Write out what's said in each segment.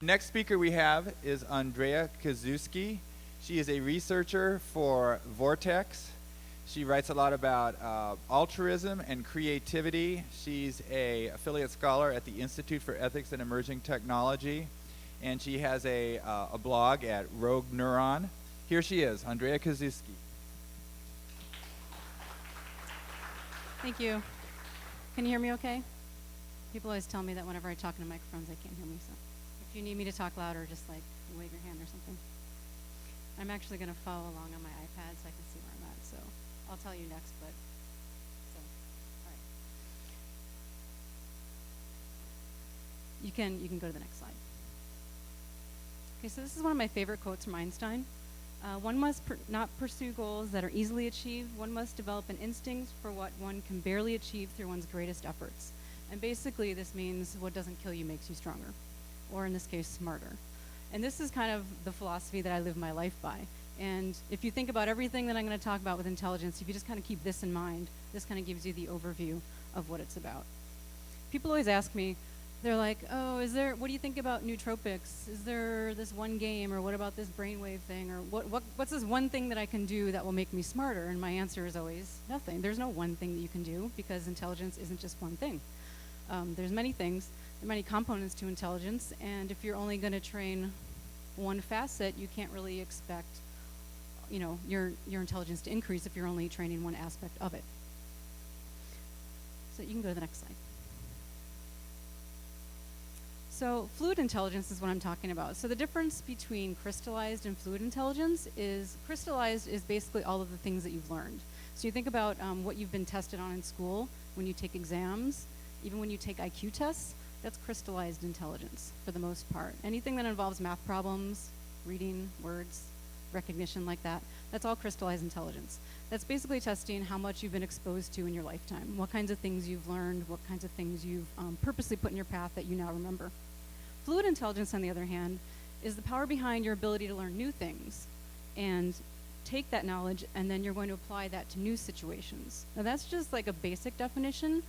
Next speaker we have is Andrea Kuszewski. She is a researcher for Vortex. She writes a lot about altruism and creativity. She's an affiliate scholar at the Institute for Ethics and Emerging Technology, and she has a blog at Rogue Neuron. Here she is, Andrea Kuszewski. Thank you. Can you hear me okay? People always tell me that whenever I talk into microphones, they can't hear me, so if you need me to talk louder, just like wave your hand or something. I'm actually going to follow along on my iPad so I can see where I'm at, so I'll tell you next, but, so, all right. You can go to the next slide. Okay, so this is one of my favorite quotes from Einstein. One must not pursue goals that are easily achieved. One must develop an instinct for what one can barely achieve through one's greatest efforts. And basically, this means what doesn't kill you makes you stronger, or in this case, smarter. And this is kind of the philosophy that I live my life by. And if you think about everything that I'm going to talk about with intelligence, if you just kind of keep this in mind, this kind of gives you the overview of what it's about. People always ask me, they're like, oh, what do you think about nootropics? Is there this one game, or what about this brainwave thing, or what's this one thing that I can do that will make me smarter? And my answer is always nothing. There's no one thing that you can do, because intelligence isn't just one thing. There's many things, there are many components to intelligence, and if you're only going to train one facet, you can't really expect, your intelligence to increase if you're only training one aspect of it. So you can go to the next slide. So fluid intelligence is what I'm talking about. So the difference between crystallized and fluid intelligence is crystallized is basically all of the things that you've learned. So you think about what you've been tested on in school, when you take exams, even when you take IQ tests, that's crystallized intelligence for the most part. Anything that involves math problems, reading, words, recognition like that, that's all crystallized intelligence. That's basically testing how much you've been exposed to in your lifetime, what kinds of things you've learned, what kinds of things you've purposely put in your path that you now remember. Fluid intelligence, on the other hand, is the power behind your ability to learn new things and take that knowledge, and then you're going to apply that to new situations. Now that's just like a basic definition,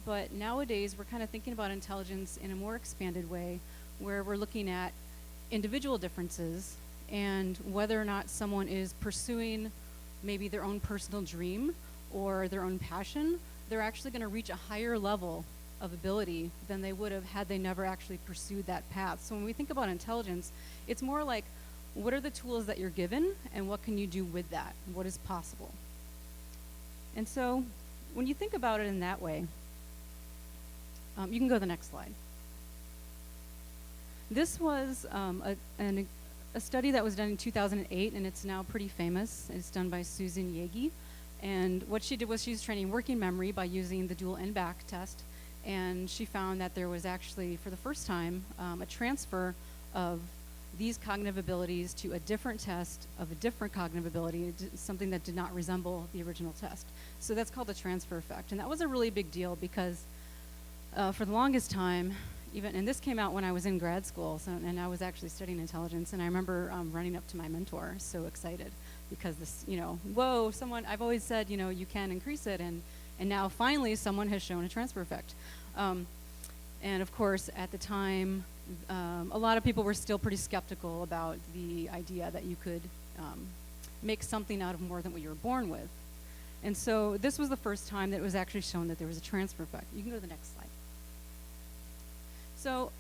but nowadays we're kind of thinking about intelligence in a more expanded way, where we're looking at individual differences and whether or not someone is pursuing maybe their own personal dream or their own passion, they're actually going to reach a higher level of ability than they would have had they never actually pursued that path. So when we think about intelligence, it's more like, what are the tools that you're given and what can you do with that? What is possible? And so when you think about it in that way, you can go to the next slide. This was a study that was done in 2008, and it's now pretty famous. It's done by Susan Yagi. And what she did was she was training working memory by using the dual end-back test. And she found that there was actually, for the first time, a transfer of these cognitive abilities to a different test of a different cognitive ability, something that did not resemble the original test. So that's called the transfer effect. And that was a really big deal because for the longest time, and this came out when I was in grad school, and I was actually studying intelligence, and I remember running up to my mentor, so excited, because this, whoa, I've always said, you can increase it, and now finally someone has shown a transfer effect. And of course, at the time, a lot of people were still pretty skeptical about the idea that you could make something out of more than what you were born with. And so this was the first time that it was actually shown that there was a transfer effect. You can go to the next slide. So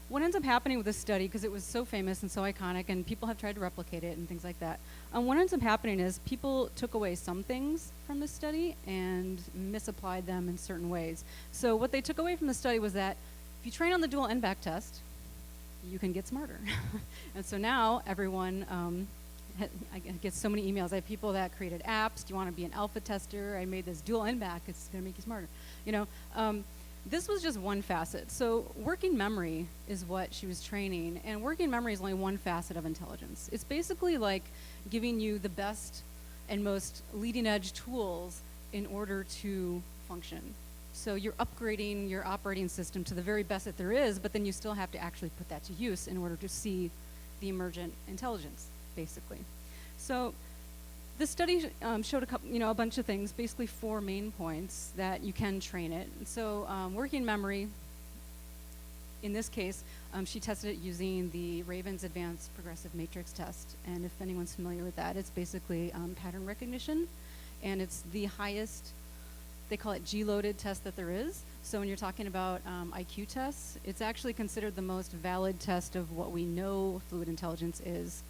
what ends up happening with this study, because it was so famous and so iconic, and people have tried to replicate it and things like that, what ends up happening is people took away some things from the study and misapplied them in certain ways. So what they took away from the study was that if you train on the dual end-back test, you can get smarter. And so now everyone, I get so many emails. I have people that created apps. Do you want to be an alpha tester? I made this dual end-back. It's going to make you smarter. This was just one facet. So working memory is what she was training, and working memory is only one facet of intelligence. It's basically like giving you the best and most leading edge tools in order to function. So you're upgrading your operating system to the very best that there is, but then you still have to actually put that to use in order to see the emergent intelligence, basically. So this study showed a bunch of things, basically 4 main points that you can train it. And so working memory in this case, she tested it using the Raven's Advanced Progressive Matrix test. And if anyone's familiar with that, it's basically pattern recognition. And it's the highest, they call it G-loaded test that there is. So when you're talking about IQ tests, it's actually considered the most valid test of what we know fluid intelligence is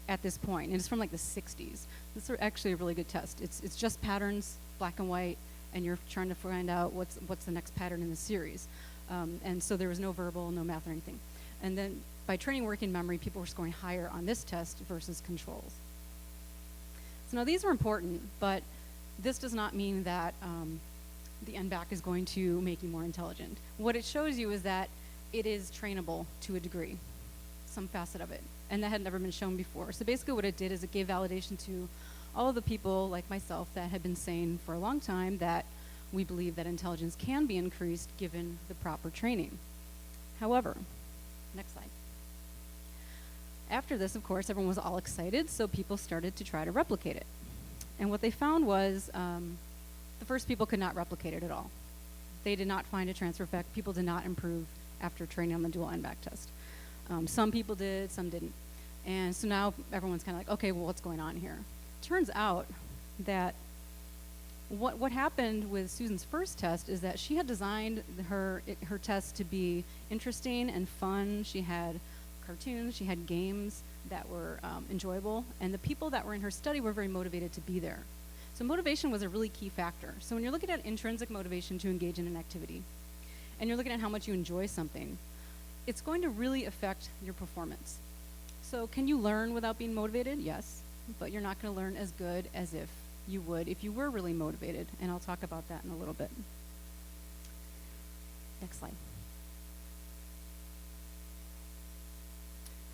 at this point. And it's from like the 60s. This is actually a really good test. It's just patterns, black and white, and you're trying to find out what's the next pattern in the series. And so there was no verbal, no math or anything. And then by training working memory, people were scoring higher on this test versus controls. So now these are important, but this does not mean that the NBAC is going to make you more intelligent. What it shows you is that it is trainable to a degree, some facet of it, and that had never been shown before. So basically what it did is it gave validation to all of the people like myself that had been saying for a long time that we believe that intelligence can be increased given the proper training. However, next slide. After this, of course, everyone was all excited, so people started to try to replicate it. And what they found was the first people could not replicate it at all. They did not find a transfer effect. People did not improve after training on the dual NBAC test. Some people did, some didn't. And so now everyone's kind of like, okay, well, what's going on here? Turns out that what happened with Susan's first test is that she had designed her test to be interesting and fun. She had cartoons, she had games that were enjoyable, and the people that were in her study were very motivated to be there. So motivation was a really key factor. So when you're looking at intrinsic motivation to engage in an activity, and you're looking at how much you enjoy something, it's going to really affect your performance. So can you learn without being motivated? Yes, but you're not going to learn as good as if you would if you were really motivated, and I'll talk about that in a little bit. Next slide.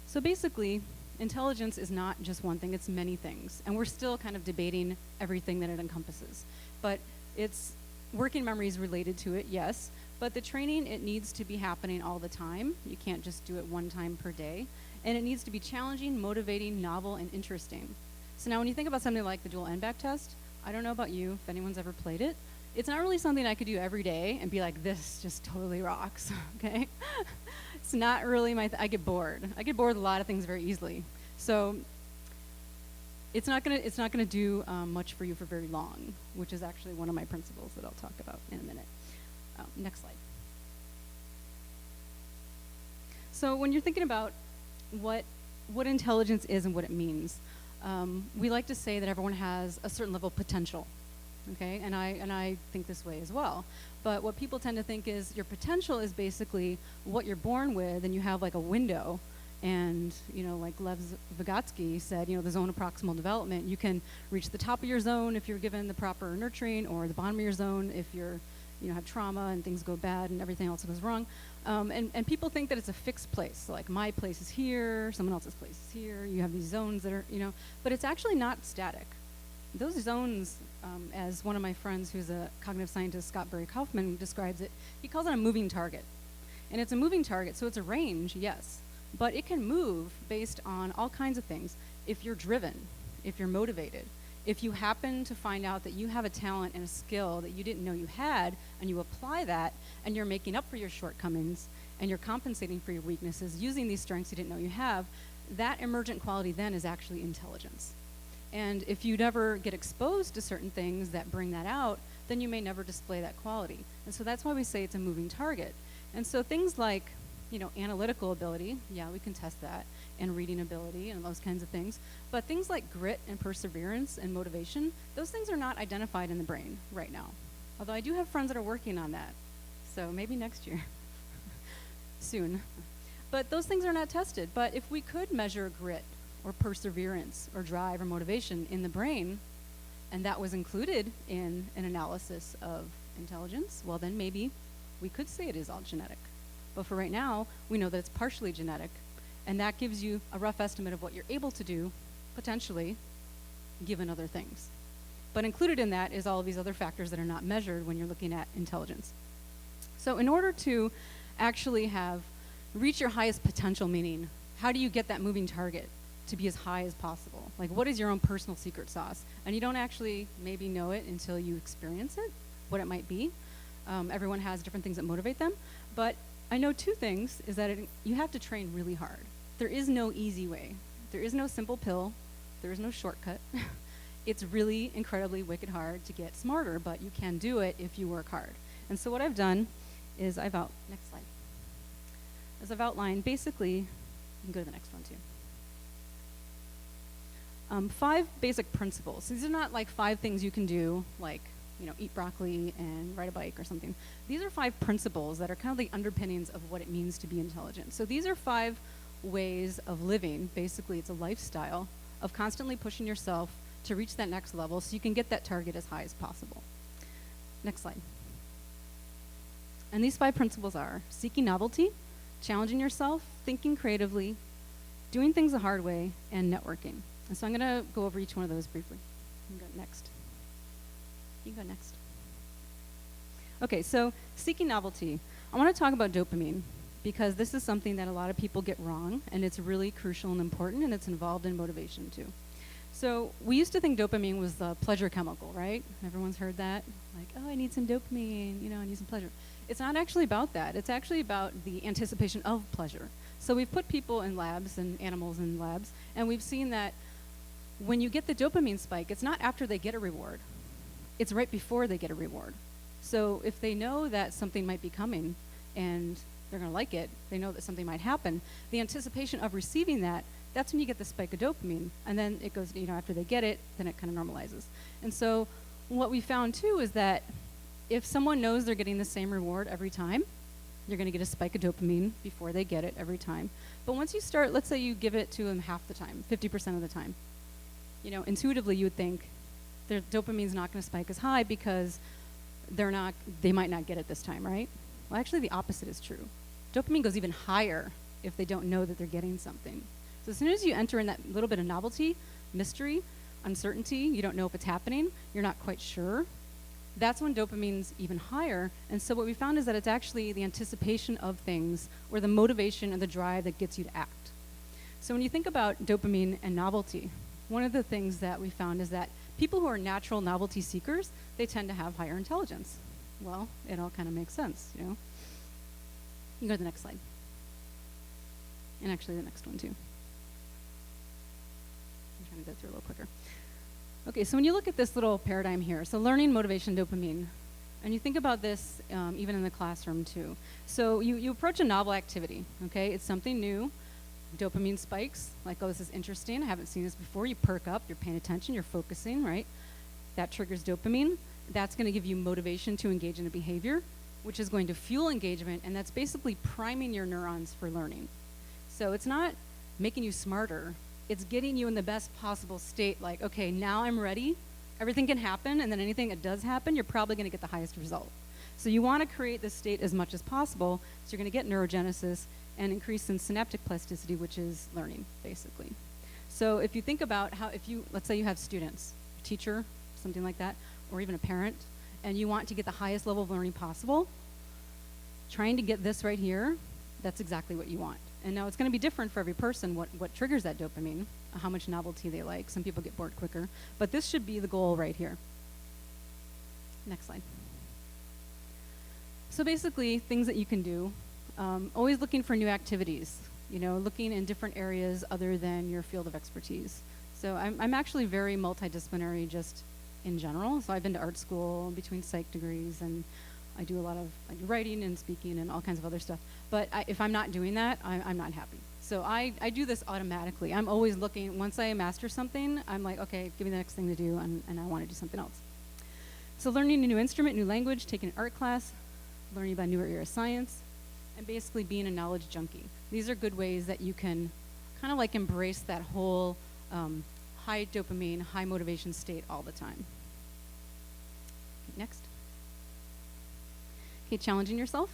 So basically, intelligence is not just one thing, it's many things, and we're still kind of debating everything that it encompasses. But it's working memory is related to it, yes, but the training, it needs to be happening all the time. You can't just do it one time per day, and it needs to be challenging, motivating, novel, and interesting. So now when you think about something like the dual NBAC test, I don't know about you, if anyone's ever played it, it's not really something I could do every day and be like, this just totally rocks, okay? It's not really my, I get bored. I get bored with a lot of things very easily. So it's not gonna do much for you for very long, which is actually one of my principles that I'll talk about in a minute. Next slide. So when you're thinking about what intelligence is and what it means, we like to say that everyone has a certain level of potential, okay? And I think this way as well. But what people tend to think is your potential is basically what you're born with, and you have like a window. And, you know, like Lev Vygotsky said, you know, the zone of proximal development, you can reach the top of your zone if you're given the proper nurturing, or the bottom of your zone if you're, you know, have trauma and things go bad and everything else goes wrong. And people think that it's a fixed place. So like my place is here, someone else's place is here, you have these zones that are, you know, but it's actually not static. Those zones, as one of my friends who's a cognitive scientist, Scott Barry Kaufman, describes it, he calls it a moving target. And it's a moving target, so it's a range, yes, but it can move based on all kinds of things. If you're driven, if you're motivated, if you happen to find out that you have a talent and a skill that you didn't know you had, and you apply that, and you're making up for your shortcomings, and you're compensating for your weaknesses using these strengths you didn't know you have, that emergent quality then is actually intelligence. And if you never get exposed to certain things that bring that out, then you may never display that quality. And so that's why we say it's a moving target. And so things like, you know, analytical ability, yeah, we can test that, and reading ability and those kinds of things. But things like grit and perseverance and motivation, those things are not identified in the brain right now. Although I do have friends that are working on that. So maybe next year, soon. But those things are not tested. But if we could measure grit or perseverance or drive or motivation in the brain, and that was included in an analysis of intelligence, well then maybe we could say it is all genetic. But for right now, we know that it's partially genetic, and that gives you a rough estimate of what you're able to do, potentially, given other things. But included in that is all of these other factors that are not measured when you're looking at intelligence. So in order to actually reach your highest potential, meaning how do you get that moving target to be as high as possible? Like, what is your own personal secret sauce? And you don't actually maybe know it until you experience it, what it might be. Everyone has different things that motivate them. But I know two things, is that you have to train really hard. There is no easy way. There is no simple pill. There is no shortcut. It's really incredibly wicked hard to get smarter, but you can do it if you work hard. And so what I've done is next slide. As I've outlined, basically, you can go to the next one too. 5 basic principles. These are not like 5 things you can do, like, eat broccoli and ride a bike or something. These are 5 principles that are kind of the underpinnings of what it means to be intelligent. So these are 5 ways of living. Basically, it's a lifestyle of constantly pushing yourself to reach that next level so you can get that target as high as possible. Next slide. And these 5 principles are seeking novelty, challenging yourself, thinking creatively, doing things the hard way, and networking. And so I'm going to go over each one of those briefly. You can go next. You can go next. Okay, so seeking novelty. I want to talk about dopamine because this is something that a lot of people get wrong, and it's really crucial and important, and it's involved in motivation too. So we used to think dopamine was the pleasure chemical, right? Everyone's heard that? Like, oh, I need some dopamine, I need some pleasure. It's not actually about that. It's actually about the anticipation of pleasure. So we've put people in labs and animals in labs, and we've seen that when you get the dopamine spike, it's not after they get a reward. It's right before they get a reward. So if they know that something might be coming and they're going to like it, they know that something might happen, the anticipation of receiving that, that's when you get the spike of dopamine. And then it goes, after they get it, then it kind of normalizes. And so what we found too is that if someone knows they're getting the same reward every time, you're going to get a spike of dopamine before they get it every time. But once you start, let's say you give it to them half the time, 50% of the time, intuitively you would think their dopamine's not going to spike as high because they might not get it this time, right? Well, actually the opposite is true. Dopamine goes even higher if they don't know that they're getting something. So as soon as you enter in that little bit of novelty, mystery, uncertainty, you don't know if it's happening, you're not quite sure, that's when dopamine's even higher. And so what we found is that it's actually the anticipation of things or the motivation and the drive that gets you to act. So when you think about dopamine and novelty, one of the things that we found is that people who are natural novelty seekers, they tend to have higher intelligence. Well, it all kind of makes sense, You can go to the next slide. And actually the next one too. I'm trying to go through a little quicker. Okay, so when you look at this little paradigm here, so learning, motivation, dopamine, and you think about this even in the classroom too. So you approach a novel activity, okay? It's something new. Dopamine spikes, like, oh, this is interesting, I haven't seen this before. You perk up, you're paying attention, you're focusing, right? That triggers dopamine. That's going to give you motivation to engage in a behavior, which is going to fuel engagement, and that's basically priming your neurons for learning. So it's not making you smarter, it's getting you in the best possible state, like, okay, now I'm ready, everything can happen, and then anything that does happen, you're probably going to get the highest result. So you want to create this state as much as possible, so you're going to get neurogenesis and increase in synaptic plasticity, which is learning, basically. So if you think about let's say you have students, a teacher, something like that, or even a parent, and you want to get the highest level of learning possible, trying to get this right here, that's exactly what you want. And now it's going to be different for every person, what triggers that dopamine, how much novelty they like. Some people get bored quicker, but this should be the goal right here. Next slide. So basically, things that you can do, always looking for new activities, looking in different areas other than your field of expertise. So I'm actually very multidisciplinary just in general. So I've been to art school between psych degrees, and I do writing and speaking and all kinds of other stuff. But if I'm not doing that, I'm not happy. So I do this automatically. I'm always looking, once I master something, I'm like, okay, give me the next thing to do, and I want to do something else. So learning a new instrument, new language, taking an art class, learning about newer era science, and basically being a knowledge junkie. These are good ways that you can kind of like embrace that whole high dopamine, high motivation state all the time. Okay, next. Okay, challenging yourself.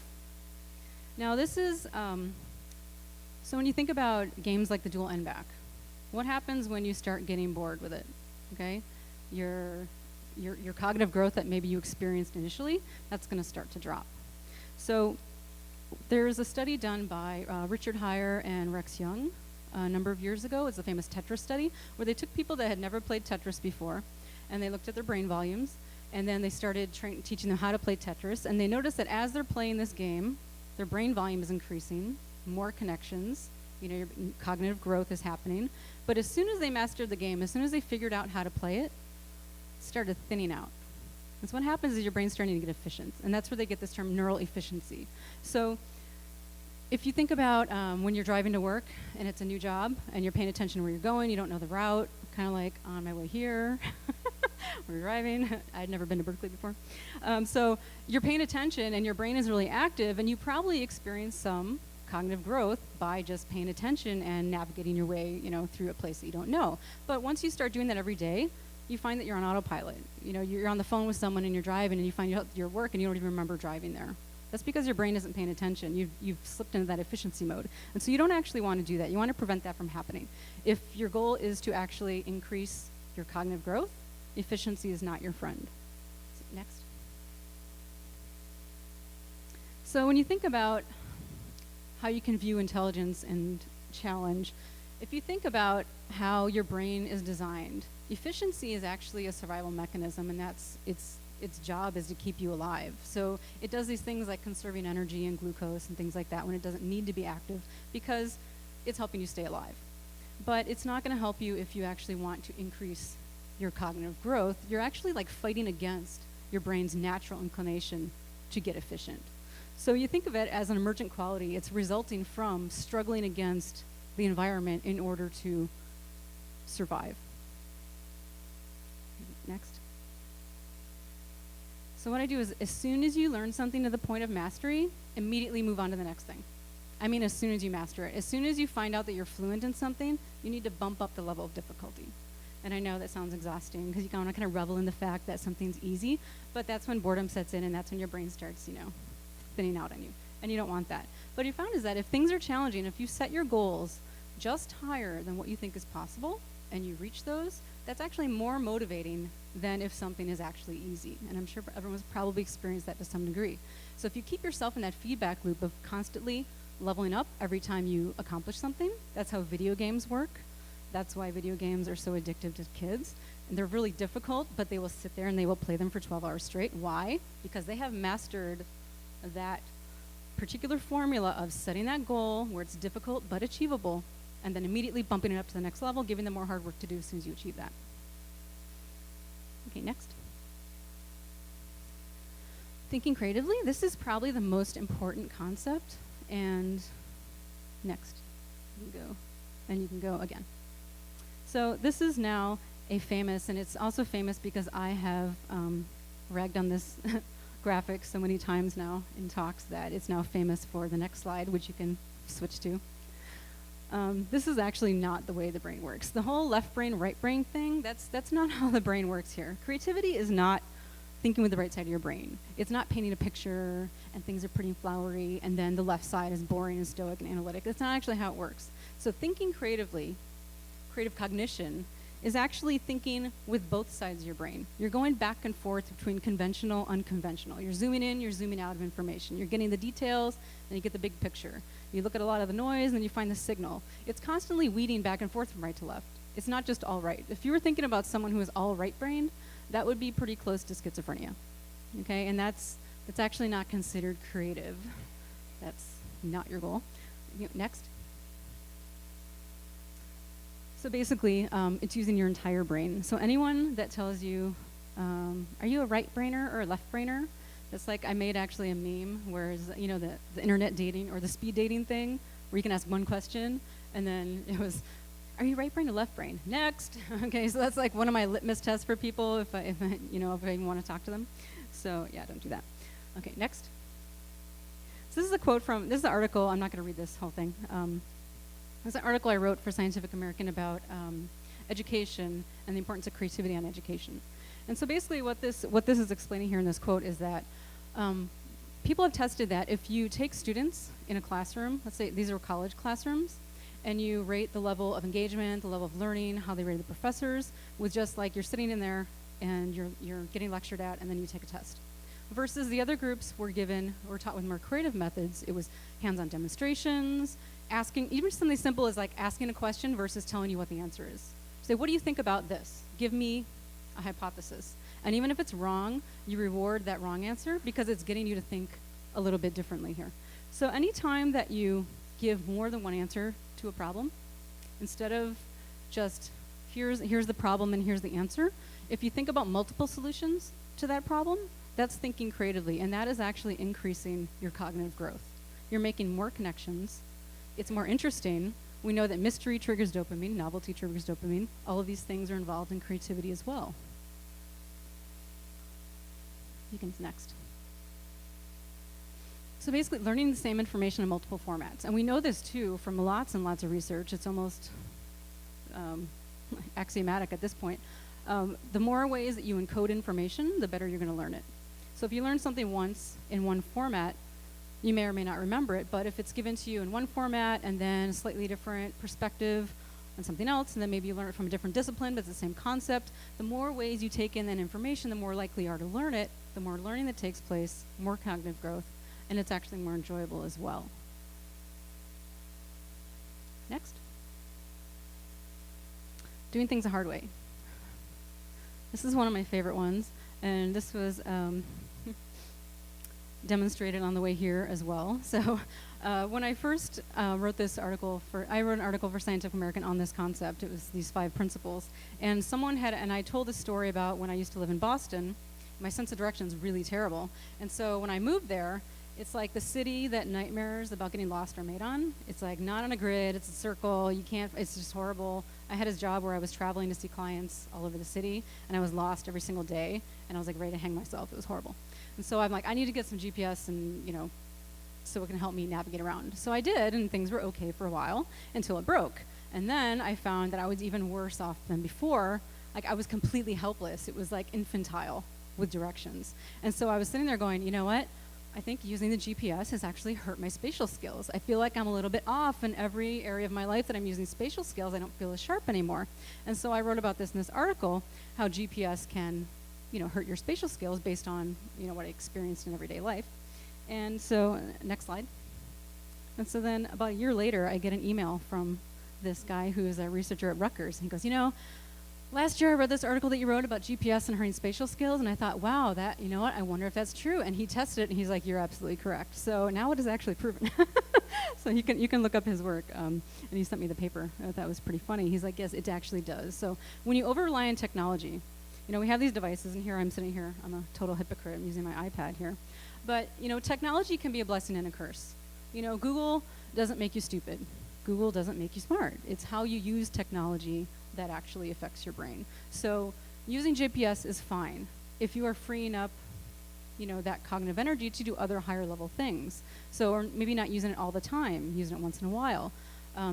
Now this is, so when you think about games like the dual N-back, what happens when you start getting bored with it, okay? Your cognitive growth that maybe you experienced initially, that's gonna start to drop. So there's a study done by Richard Heyer and Rex Young a number of years ago. It's a famous Tetris study, where they took people that had never played Tetris before, and they looked at their brain volumes, and then they started teaching them how to play Tetris, and they noticed that as they're playing this game, their brain volume is increasing, more connections, your cognitive growth is happening. But as soon as they mastered the game, as soon as they figured out how to play it, started thinning out. And so what happens is your brain's starting to get efficient. And that's where they get this term neural efficiency. So if you think about when you're driving to work and it's a new job and you're paying attention to where you're going, you don't know the route, kind of like on my way here, we're driving. I'd never been to Berkeley before. So you're paying attention and your brain is really active, and you probably experience some cognitive growth by just paying attention and navigating your way, through a place that you don't know. But once you start doing that every day, you find that you're on autopilot. You're on the phone with someone and you're driving and you find your work and you don't even remember driving there. That's because your brain isn't paying attention. You've slipped into that efficiency mode. And so you don't actually want to do that. You want to prevent that from happening. If your goal is to actually increase your cognitive growth, efficiency is not your friend. Next. So when you think about how you can view intelligence and challenge, if you think about how your brain is designed, efficiency is actually a survival mechanism, and that's its job is to keep you alive. So it does these things like conserving energy and glucose and things like that when it doesn't need to be active, because it's helping you stay alive. But it's not going to help you if you actually want to increase your cognitive growth. You're actually like fighting against your brain's natural inclination to get efficient. So you think of it as an emergent quality. It's resulting from struggling against the environment in order to survive. Next. So what I do is, as soon as you learn something to the point of mastery, immediately move on to the next thing. I mean, as soon as you master it. As soon as you find out that you're fluent in something, you need to bump up the level of difficulty. And I know that sounds exhausting because you want to kind of revel in the fact that something's easy, but that's when boredom sets in and that's when your brain starts, thinning out on you. And you don't want that. But what you found is that if things are challenging, if you set your goals just higher than what you think is possible and you reach those, that's actually more motivating than if something is actually easy. And I'm sure everyone's probably experienced that to some degree. So if you keep yourself in that feedback loop of constantly leveling up every time you accomplish something, that's how video games work. That's why video games are so addictive to kids. And they're really difficult, but they will sit there and they will play them for 12 hours straight. Why? Because they have mastered that particular formula of setting that goal where it's difficult but achievable, and then immediately bumping it up to the next level, giving them more hard work to do as soon as you achieve that. Okay, next. Thinking creatively. This is probably the most important concept. And next. You can go. And you can go again. So this is now a famous, and it's also famous because I have ragged on this graphic so many times now in talks that it's now famous for the next slide, which you can switch to. This is actually not the way the brain works. The whole left brain, right brain thing, that's not how the brain works here. Creativity is not thinking with the right side of your brain. It's not painting a picture and things are pretty and flowery and then the left side is boring and stoic and analytic. That's not actually how it works. So thinking creatively, creative cognition, is actually thinking with both sides of your brain. You're going back and forth between conventional, unconventional. You're zooming in, you're zooming out of information. You're getting the details, and you get the big picture. You look at a lot of the noise, and then you find the signal. It's constantly weeding back and forth from right to left. It's not just all right. If you were thinking about someone who is all right-brained, that would be pretty close to schizophrenia. Okay, and that's actually not considered creative. That's not your goal. Next. So basically, it's using your entire brain. So anyone that tells you, are you a right-brainer or a left-brainer? It's like I made actually a meme where, the internet dating or the speed dating thing, where you can ask one question, and then it was, are you right brain or left brain? Next. Okay, so that's like one of my litmus tests for people if I even want to talk to them. So yeah, don't do that. Okay, next. So this is a quote from, this is an article, I'm not going to read this whole thing. This is an article I wrote for Scientific American about education and the importance of creativity on education. And so basically what this is explaining here in this quote is that people have tested that if you take students in a classroom, let's say these are college classrooms, and you rate the level of engagement, the level of learning, how they rate the professors, with just like you're sitting in there and you're getting lectured at and then you take a test. Versus the other groups were taught with more creative methods. It was hands-on demonstrations, asking, even something simple as like asking a question versus telling you what the answer is. Say, what do you think about this? Give me a hypothesis. And even if it's wrong, you reward that wrong answer because it's getting you to think a little bit differently here. So anytime that you give more than one answer to a problem, instead of just here's the problem and here's the answer, if you think about multiple solutions to that problem, that's thinking creatively, and that is actually increasing your cognitive growth. You're making more connections. It's more interesting. We know that mystery triggers dopamine, novelty triggers dopamine. All of these things are involved in creativity as well. You can next. So basically learning the same information in multiple formats. And we know this too from lots and lots of research. It's almost axiomatic at this point. The more ways that you encode information, the better you're going to learn it. So if you learn something once in one format, you may or may not remember it, but if it's given to you in one format and then a slightly different perspective on something else, and then maybe you learn it from a different discipline, but it's the same concept, the more ways you take in that information, the more likely you are to learn it, the more learning that takes place, more cognitive growth, and it's actually more enjoyable as well. Next. Doing things the hard way. This is one of my favorite ones, and this was demonstrated on the way here as well. So when I first wrote this article I wrote an article for Scientific American on this concept. It was these 5 principles. And I told a story about when I used to live in Boston. My sense of direction is really terrible. And so when I moved there, it's like the city that nightmares about getting lost are made on. It's like not on a grid, it's a circle, it's just horrible. I had a job where I was traveling to see clients all over the city, and I was lost every single day, and I was like ready to hang myself. It was horrible. And so I'm like, I need to get some GPS and, so it can help me navigate around. So I did, and things were okay for a while until it broke. And then I found that I was even worse off than before. Like I was completely helpless. It was like infantile with directions. And so I was sitting there going, you know what? I think using the GPS has actually hurt my spatial skills. I feel like I'm a little bit off in every area of my life that I'm using spatial skills. I don't feel as sharp anymore. And so I wrote about this in this article, how GPS can, hurt your spatial skills based on, what I experienced in everyday life. And so, next slide. And so then about a year later, I get an email from this guy who is a researcher at Rutgers. And he goes, last year I read this article that you wrote about GPS and hurting spatial skills, and I thought, wow, I wonder if that's true. And he tested it, and he's like, you're absolutely correct. So now it is actually proven. So you can look up his work. And he sent me the paper. I thought that was pretty funny. He's like, yes, it actually does. So when you over-rely on technology, we have these devices, and here I'm sitting here. I'm a total hypocrite. I'm using my iPad here. But, technology can be a blessing and a curse. Google doesn't make you stupid. Google doesn't make you smart. It's how you use technology that actually affects your brain. So using GPS is fine if you are freeing up, that cognitive energy to do other higher level things. So, or maybe not using it all the time, using it once in a while.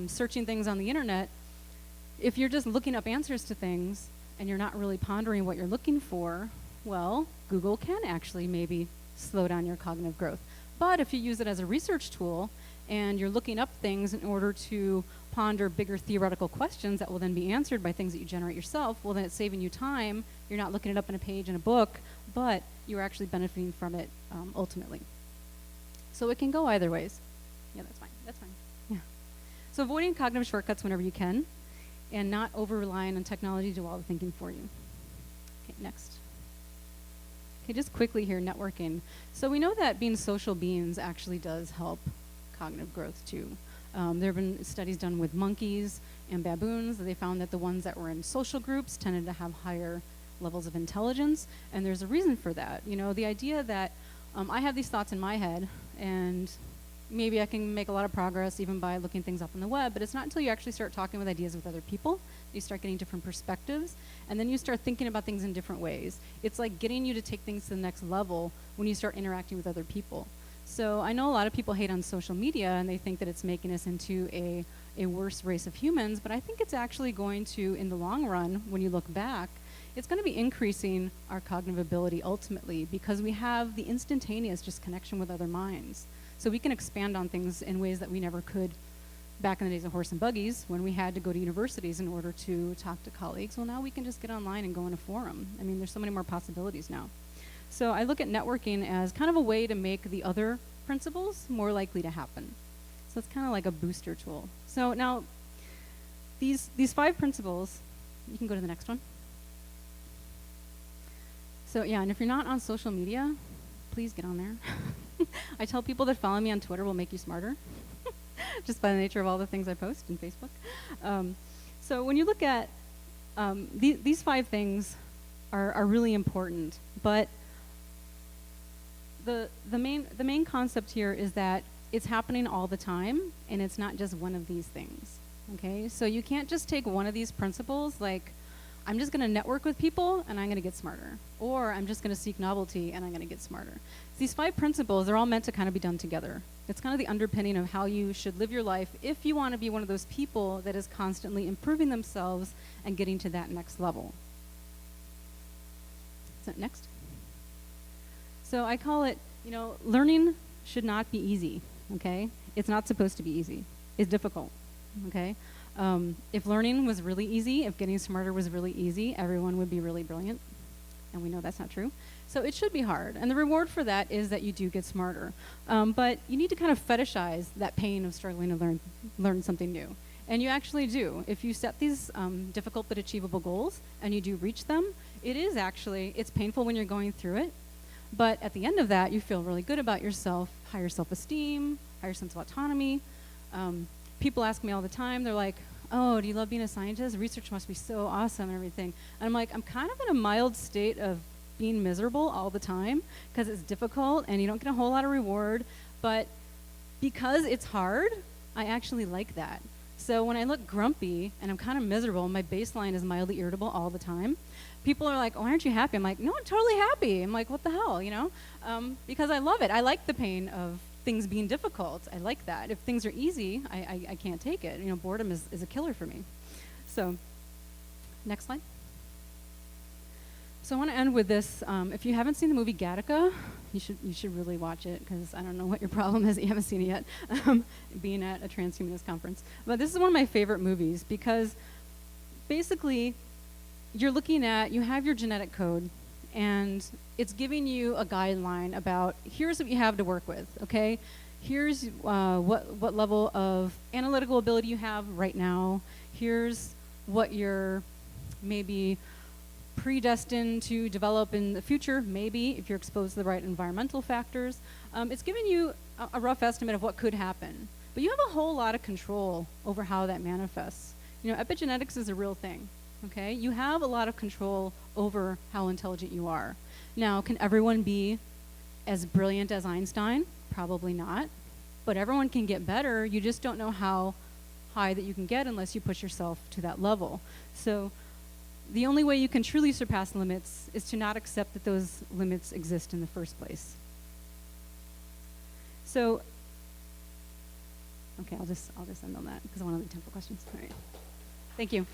Searching things on the internet, if you're just looking up answers to things and you're not really pondering what you're looking for, well, Google can actually maybe slow down your cognitive growth. But if you use it as a research tool and you're looking up things in order to ponder bigger theoretical questions that will then be answered by things that you generate yourself, well, then it's saving you time. You're not looking it up in a page in a book, but you're actually benefiting from it ultimately. So it can go either ways. Yeah, that's fine. That's fine. Yeah. So avoiding cognitive shortcuts whenever you can, and not over-relying on technology to do all the thinking for you. Okay, next. Okay, just quickly here, networking. So we know that being social beings actually does help cognitive growth too. There have been studies done with monkeys and baboons. They found that the ones that were in social groups tended to have higher levels of intelligence, and there's a reason for that. The idea that I have these thoughts in my head, and maybe I can make a lot of progress even by looking things up on the web, but it's not until you actually start talking with ideas with other people, you start getting different perspectives, and then you start thinking about things in different ways. It's like getting you to take things to the next level when you start interacting with other people. So I know a lot of people hate on social media, and they think that it's making us into a worse race of humans, but I think it's actually going to, in the long run, when you look back, it's going to be increasing our cognitive ability ultimately, because we have the instantaneous just connection with other minds. So we can expand on things in ways that we never could back in the days of horse and buggies when we had to go to universities in order to talk to colleagues. Well, now we can just get online and go in a forum. I mean, there's so many more possibilities now. So I look at networking as kind of a way to make the other principles more likely to happen. So it's kind of like a booster tool. So now, these 5 principles, you can go to the next one. So yeah, and if you're not on social media, please get on there. I tell people that follow me on Twitter will make you smarter, just by the nature of all the things I post in Facebook. So when you look at these 5 things are really important, but the main concept here is that it's happening all the time, and it's not just one of these things. Okay, so you can't just take one of these principles, like I'm just going to network with people and I'm going to get smarter, or I'm just going to seek novelty and I'm going to get smarter. These 5 principles, they're all meant to kind of be done together. It's kind of the underpinning of how you should live your life if you want to be one of those people that is constantly improving themselves and getting to that next level. So next. So I call it, learning should not be easy, okay? It's not supposed to be easy. It's difficult, okay? If learning was really easy, if getting smarter was really easy, everyone would be really brilliant. And we know that's not true. So it should be hard. And the reward for that is that you do get smarter. But you need to kind of fetishize that pain of struggling to learn something new. And you actually do. If you set these difficult but achievable goals and you do reach them, it's painful when you're going through it. But at the end of that, you feel really good about yourself, higher self-esteem, higher sense of autonomy. People ask me all the time, they're like, oh, do you love being a scientist? Research must be so awesome and everything. And I'm like, I'm kind of in a mild state of being miserable all the time because it's difficult and you don't get a whole lot of reward. But because it's hard, I actually like that. So when I look grumpy and I'm kind of miserable, my baseline is mildly irritable all the time. People are like, oh, aren't you happy? I'm like, no, I'm totally happy. I'm like, what the hell, because I love it. I like the pain of things being difficult. I like that. If things are easy, I can't take it. Boredom is a killer for me. So, next slide. So I want to end with this. If you haven't seen the movie Gattaca, you should really watch it, because I don't know what your problem is that you haven't seen it yet, being at a transhumanist conference. But this is one of my favorite movies, because basically you have your genetic code, and it's giving you a guideline about, here's what you have to work with, okay? Here's what level of analytical ability you have right now. Here's what you're maybe predestined to develop in the future, maybe, if you're exposed to the right environmental factors. It's giving you a rough estimate of what could happen. But you have a whole lot of control over how that manifests. Epigenetics is a real thing. Okay, you have a lot of control over how intelligent you are. Now, can everyone be as brilliant as Einstein? Probably not. But everyone can get better. You just don't know how high that you can get unless you push yourself to that level. So the only way you can truly surpass limits is to not accept that those limits exist in the first place. So, okay, I'll just end on that because I want to leave time for questions. All right. Thank you.